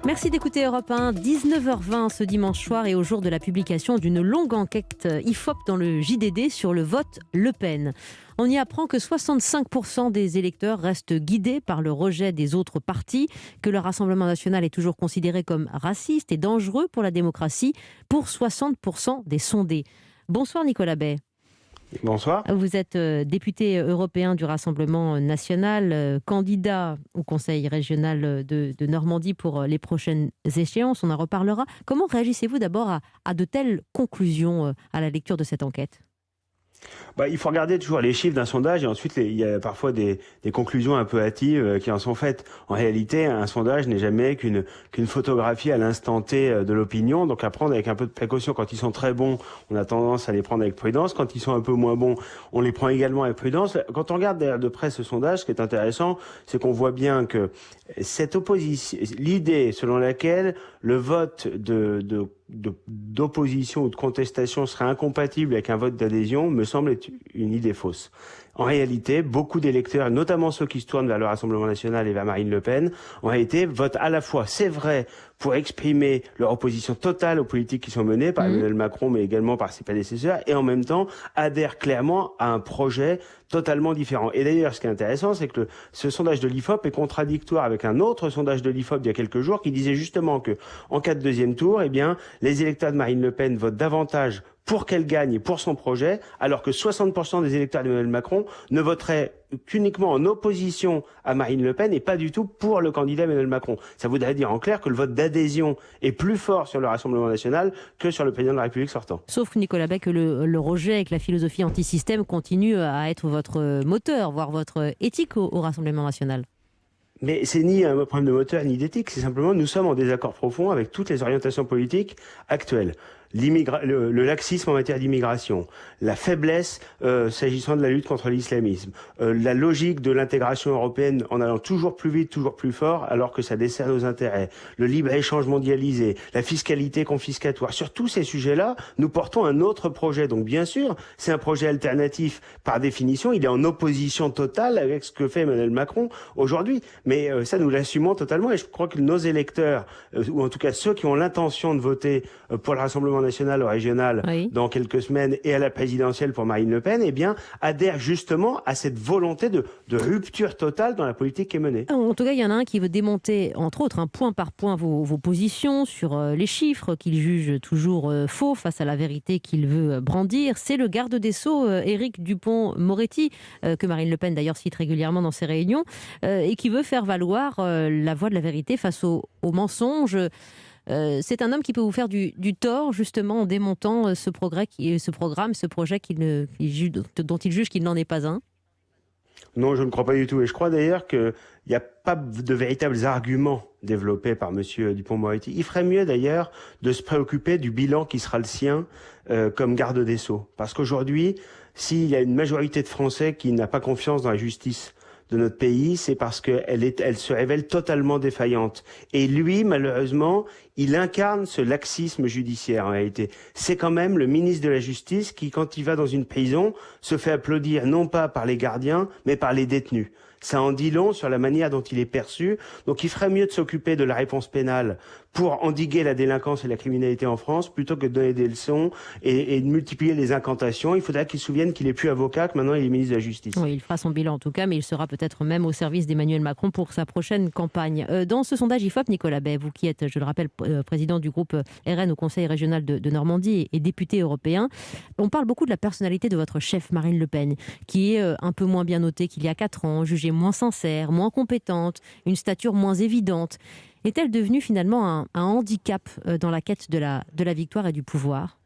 Merci d'écouter Europe 1, 19h20 ce dimanche soir et au jour de la publication d'une longue enquête IFOP dans le JDD sur le vote Le Pen. On y apprend que 65% des électeurs restent guidés par le rejet des autres partis, que le Rassemblement national est toujours considéré comme raciste et dangereux pour la démocratie pour 60% des sondés. Bonsoir Nicolas Bay. Bonsoir. Vous êtes député européen du Rassemblement national, candidat au Conseil régional de Normandie pour les prochaines échéances. On en reparlera. Comment réagissez-vous d'abord à de telles conclusions à la lecture de cette enquête ? Il faut regarder toujours les chiffres d'un sondage et ensuite il y a parfois des conclusions un peu hâtives qui en sont faites. En réalité, un sondage n'est jamais qu'une photographie à l'instant T de l'opinion, donc à prendre avec un peu de précaution. Quand ils sont très bons, on a tendance à les prendre avec prudence. Quand ils sont un peu moins bons, on les prend également avec prudence. Quand on regarde de près ce sondage, ce qui est intéressant, c'est qu'on voit bien que cette opposition, l'idée selon laquelle le vote d'opposition ou de contestation serait incompatible avec un vote d'adhésion me semble être une idée fausse. En réalité, beaucoup d'électeurs, notamment ceux qui se tournent vers le Rassemblement national et vers Marine Le Pen, en réalité votent à la fois, c'est vrai, pour exprimer leur opposition totale aux politiques qui sont menées par Emmanuel Macron, mais également par ses prédécesseurs, et en même temps adhèrent clairement à un projet totalement différent. Et d'ailleurs, ce qui est intéressant, c'est que ce sondage de l'IFOP est contradictoire avec un autre sondage de l'IFOP d'il y a quelques jours qui disait justement que, en cas de deuxième tour, les électeurs de Marine Le Pen votent davantage pour qu'elle gagne et pour son projet, alors que 60% des électeurs d'Emmanuel Macron ne voteraient qu'uniquement en opposition à Marine Le Pen et pas du tout pour le candidat Emmanuel Macron. Ça voudrait dire en clair que le vote d'adhésion est plus fort sur le Rassemblement national que sur le président de la République sortant. Sauf Nicolas Bay, que le rejet avec la philosophie anti-système continue à être votre moteur, voire votre éthique au Rassemblement national. Mais c'est ni un problème de moteur ni d'éthique, c'est simplement nous sommes en désaccord profond avec toutes les orientations politiques actuelles. Le laxisme en matière d'immigration, la faiblesse s'agissant de la lutte contre l'islamisme, la logique de l'intégration européenne en allant toujours plus vite, toujours plus fort, alors que ça dessert nos intérêts, le libre-échange mondialisé, la fiscalité confiscatoire. Sur tous ces sujets-là, nous portons un autre projet. Donc bien sûr, c'est un projet alternatif par définition, il est en opposition totale avec ce que fait Emmanuel Macron aujourd'hui. Mais ça, nous l'assumons totalement et je crois que nos électeurs, ou en tout cas ceux qui ont l'intention de voter pour le Rassemblement national ou régional dans quelques semaines et à la présidentielle pour Marine Le Pen, adhèrent justement à cette volonté de rupture totale dans la politique qui est menée. En tout cas, il y en a un qui veut démonter, entre autres, point par point vos positions sur les chiffres qu'il juge toujours faux face à la vérité qu'il veut brandir. C'est le garde des Sceaux, Éric Dupond-Moretti, que Marine Le Pen d'ailleurs cite régulièrement dans ses réunions, et qui veut faire valoir la voix de la vérité face aux mensonges. C'est un homme qui peut vous faire du tort, justement, en démontant ce projet dont il juge qu'il n'en est pas un. Non, je ne crois pas du tout. Et je crois d'ailleurs qu'il n'y a pas de véritables arguments développés par M. Dupond-Moretti. Il ferait mieux d'ailleurs de se préoccuper du bilan qui sera le sien comme garde des Sceaux. Parce qu'aujourd'hui, s'il y a une majorité de Français qui n'a pas confiance dans la justice de notre pays, c'est parce qu'elle se révèle totalement défaillante. Et lui, malheureusement, il incarne ce laxisme judiciaire en réalité. C'est quand même le ministre de la Justice qui, quand il va dans une prison, se fait applaudir non pas par les gardiens, mais par les détenus. Ça en dit long sur la manière dont il est perçu. Donc il ferait mieux de s'occuper de la réponse pénale pour endiguer la délinquance et la criminalité en France, plutôt que de donner des leçons et de multiplier les incantations. Il faudrait qu'il se souvienne qu'il est plus avocat, que maintenant il est ministre de la Justice. Oui, il fera son bilan en tout cas, mais il sera peut-être même au service d'Emmanuel Macron pour sa prochaine campagne. Dans ce sondage IFOP, Nicolas Bay, vous qui êtes, je le rappelle, président du groupe RN au Conseil régional de Normandie et député européen, on parle beaucoup de la personnalité de votre chef, Marine Le Pen, qui est un peu moins bien notée qu'il y a 4 ans, jugée moins sincère, moins compétente, une stature moins évidente. Est-elle devenue finalement un handicap dans la quête de la victoire et du pouvoir ?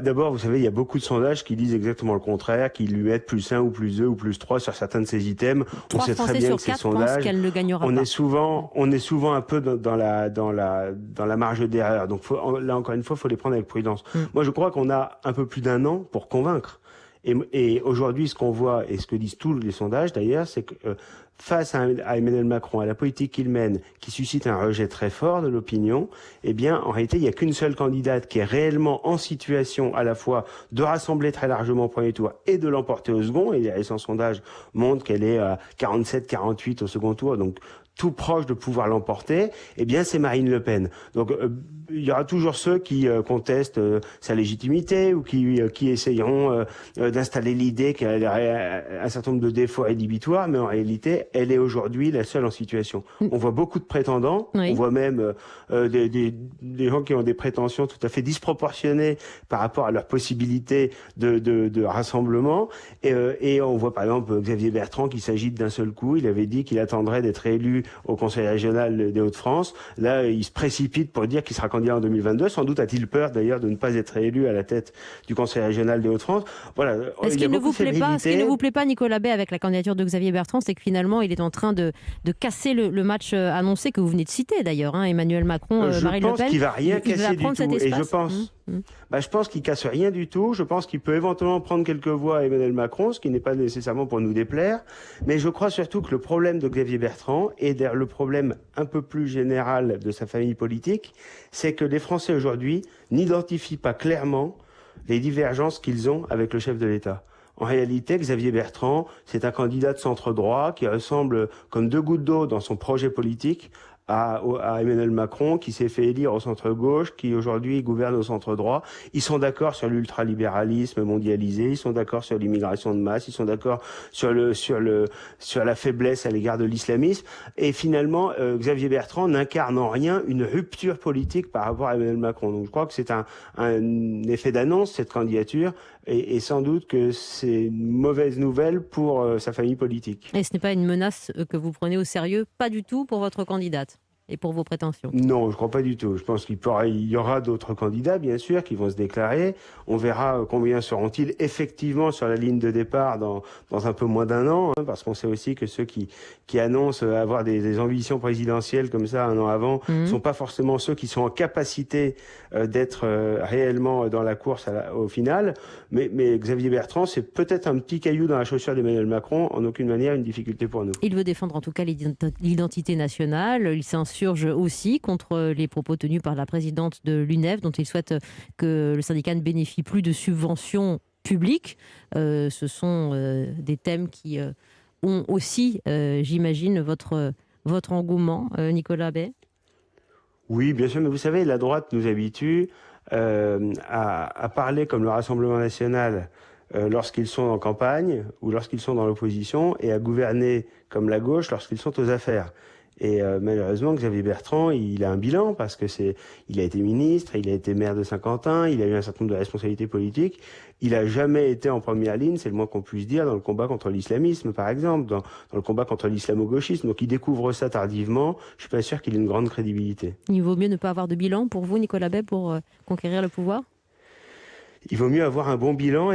D'abord, vous savez, il y a beaucoup de sondages qui disent exactement le contraire, qui lui mettent +1 ou +2 ou +3 sur certains de ces items. On sait très bien que ces sondages, qu'elle ne gagnera on pas. est souvent un peu dans la marge d'erreur. Donc là, encore une fois, il faut les prendre avec prudence. Moi, je crois qu'on a un peu plus d'1 an pour convaincre. Et aujourd'hui, ce qu'on voit, et ce que disent tous les sondages d'ailleurs, c'est que face à Emmanuel Macron, à la politique qu'il mène, qui suscite un rejet très fort de l'opinion, en réalité, il n'y a qu'une seule candidate qui est réellement en situation à la fois de rassembler très largement au premier tour et de l'emporter au second. Et les récents sondages montrent qu'elle est à 47-48 au second tour, donc tout proche de pouvoir l'emporter, eh bien c'est Marine Le Pen. Donc il y aura toujours ceux qui contestent sa légitimité ou qui essayeront d'installer l'idée qu'elle aurait un certain nombre de défauts rédhibitoires, mais en réalité, elle est aujourd'hui la seule en situation. On voit beaucoup de prétendants, oui. On voit même des gens qui ont des prétentions tout à fait disproportionnées par rapport à leurs possibilités de rassemblement. Et on voit par exemple Xavier Bertrand qui s'agite d'un seul coup. Il avait dit qu'il attendrait d'être élu au Conseil régional des Hauts-de-France. Là, il se précipite pour dire qu'il sera candidat en 2022. Sans doute a-t-il peur d'ailleurs de ne pas être élu à la tête du Conseil régional des Hauts-de-France. Voilà. Ce qui ne vous plaît pas, Nicolas Bay, avec la candidature de Xavier Bertrand, c'est que finalement, il est en train de casser le match annoncé que vous venez de citer d'ailleurs, hein, Emmanuel Macron, Marine Le Pen. Je pense qu'il va rien casser du tout. Et je pense qu'il casse rien du tout. Je pense qu'il peut éventuellement prendre quelques voix à Emmanuel Macron, ce qui n'est pas nécessairement pour nous déplaire. Mais je crois surtout que le problème de Xavier Bertrand et le problème un peu plus général de sa famille politique, c'est que les Français aujourd'hui n'identifient pas clairement les divergences qu'ils ont avec le chef de l'État. En réalité, Xavier Bertrand, c'est un candidat de centre-droit qui ressemble comme deux gouttes d'eau dans son projet politique à Emmanuel Macron, qui s'est fait élire au centre-gauche, qui aujourd'hui gouverne au centre-droit. Ils sont d'accord sur l'ultralibéralisme mondialisé, ils sont d'accord sur l'immigration de masse, ils sont d'accord sur la faiblesse à l'égard de l'islamisme. Et finalement, Xavier Bertrand n'incarne en rien une rupture politique par rapport à Emmanuel Macron. Donc je crois que c'est un effet d'annonce, cette candidature, et sans doute que c'est une mauvaise nouvelle pour sa famille politique. Et ce n'est pas une menace que vous prenez au sérieux, pas du tout, pour votre candidate et pour vos prétentions? Non, je ne crois pas du tout. Je pense qu'il y aura d'autres candidats, bien sûr, qui vont se déclarer. On verra combien seront-ils effectivement sur la ligne de départ dans un peu moins d'un an, hein, parce qu'on sait aussi que ceux qui annoncent avoir des ambitions présidentielles comme ça un an avant ne sont pas forcément ceux qui sont en capacité d'être réellement dans la course au final. Mais Xavier Bertrand, c'est peut-être un petit caillou dans la chaussure d'Emmanuel Macron, en aucune manière une difficulté pour nous. Il veut défendre en tout cas l'identité nationale. Il s'insurge aussi contre les propos tenus par la présidente de l'UNEF, dont il souhaite que le syndicat ne bénéficie plus de subventions publiques. Ce sont des thèmes qui ont aussi, j'imagine, votre engouement, Nicolas Bay. Oui, bien sûr, mais vous savez, la droite nous habitue à parler comme le Rassemblement national lorsqu'ils sont en campagne ou lorsqu'ils sont dans l'opposition, et à gouverner comme la gauche lorsqu'ils sont aux affaires. Et malheureusement, Xavier Bertrand, il a un bilan parce que il a été ministre, il a été maire de Saint-Quentin, il a eu un certain nombre de responsabilités politiques. Il n'a jamais été en première ligne, c'est le moins qu'on puisse dire, dans le combat contre l'islamisme, par exemple, dans le combat contre l'islamo-gauchisme. Donc il découvre ça tardivement. Je suis pas sûr qu'il ait une grande crédibilité. Il vaut mieux ne pas avoir de bilan pour vous, Nicolas Bay, pour conquérir le pouvoir? Il vaut mieux avoir un bon bilan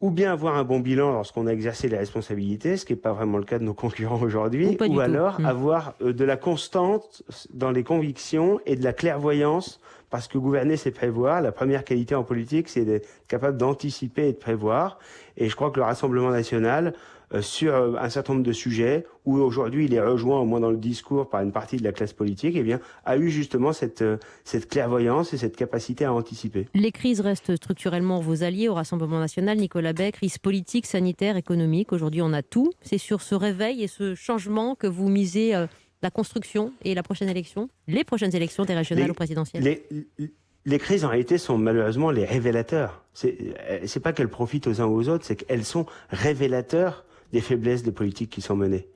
ou bien avoir un bon bilan lorsqu'on a exercé les responsabilités, ce qui n'est pas vraiment le cas de nos concurrents aujourd'hui, ou alors avoir de la constante dans les convictions et de la clairvoyance, parce que gouverner, c'est prévoir. La première qualité en politique, c'est d'être capable d'anticiper et de prévoir. Et je crois que le Rassemblement national, sur un certain nombre de sujets, où aujourd'hui il est rejoint, au moins dans le discours, par une partie de la classe politique, eh bien, a eu justement cette clairvoyance et cette capacité à anticiper. Les crises restent structurellement vos alliés au Rassemblement national, Nicolas Bay, crise politique, sanitaire, économique. Aujourd'hui, on a tout. C'est sur ce réveil et ce changement que vous misez la construction et la prochaine élection, les prochaines élections des régionales ou présidentielles. Les crises, en réalité, sont malheureusement les révélateurs. C'est pas qu'elles profitent aux uns ou aux autres, c'est qu'elles sont révélateurs des faiblesses des politiques qui sont menées.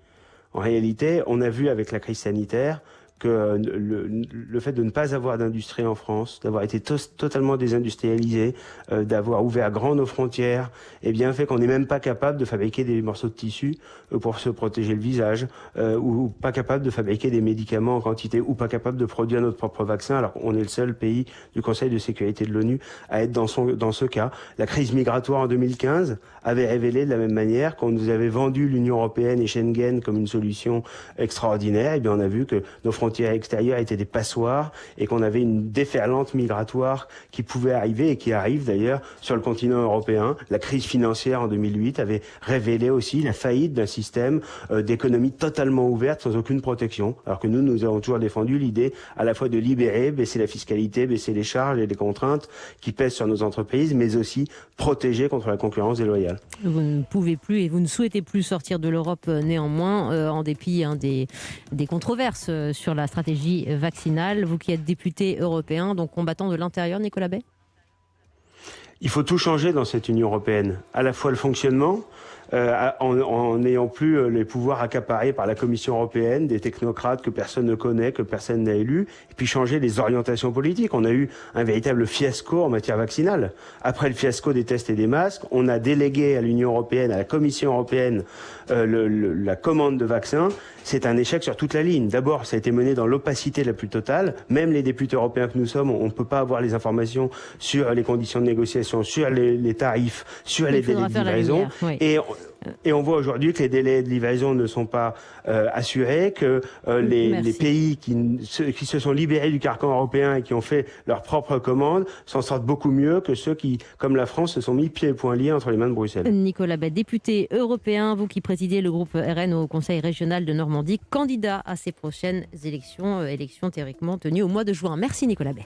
En réalité, on a vu avec la crise sanitaire que le fait de ne pas avoir d'industrie en France, d'avoir été totalement désindustrialisé, d'avoir ouvert grand nos frontières, eh bien fait qu'on n'est même pas capable de fabriquer des morceaux de tissu pour se protéger le visage, ou pas capable de fabriquer des médicaments en quantité, ou pas capable de produire notre propre vaccin, alors qu'on est le seul pays du Conseil de sécurité de l'ONU à être dans ce cas. La crise migratoire en 2015 avait révélé de la même manière qu'on nous avait vendu l'Union européenne et Schengen comme une solution extraordinaire. Eh bien on a vu que nos frontières frontières extérieures étaient des passoires et qu'on avait une déferlante migratoire qui pouvait arriver et qui arrive d'ailleurs sur le continent européen. La crise financière en 2008 avait révélé aussi la faillite d'un système d'économie totalement ouverte sans aucune protection. Alors que nous avons toujours défendu l'idée à la fois de libérer, baisser la fiscalité, baisser les charges et les contraintes qui pèsent sur nos entreprises, mais aussi protéger contre la concurrence déloyale. Vous ne pouvez plus et vous ne souhaitez plus sortir de l'Europe néanmoins, en dépit des controverses sur la stratégie vaccinale. Vous qui êtes député européen, donc combattant de l'intérieur, Nicolas Bay? Il faut tout changer dans cette Union européenne, à la fois le fonctionnement, en n'ayant plus les pouvoirs accaparés par la Commission européenne, des technocrates que personne ne connaît, que personne n'a élus, et puis changer les orientations politiques. On a eu un véritable fiasco en matière vaccinale. Après le fiasco des tests et des masques, on a délégué à l'Union européenne, à la Commission européenne, la commande de vaccins. C'est un échec sur toute la ligne. D'abord, ça a été mené dans l'opacité la plus totale. Même les députés européens que nous sommes, on ne peut pas avoir les informations sur les conditions de négociation, sur les tarifs, sur les délais de livraison. Oui. Et on voit aujourd'hui que les délais de livraison ne sont pas assurés, que les pays qui se sont libérés du carcan européen et qui ont fait leurs propres commandes s'en sortent beaucoup mieux que ceux qui, comme la France, se sont mis pieds et poings liés entre les mains de Bruxelles. Nicolas Bay, député européen, vous qui présidez le groupe RN au Conseil régional de Normandie, candidat à ces prochaines élections théoriquement tenues au mois de juin. Merci Nicolas Bay.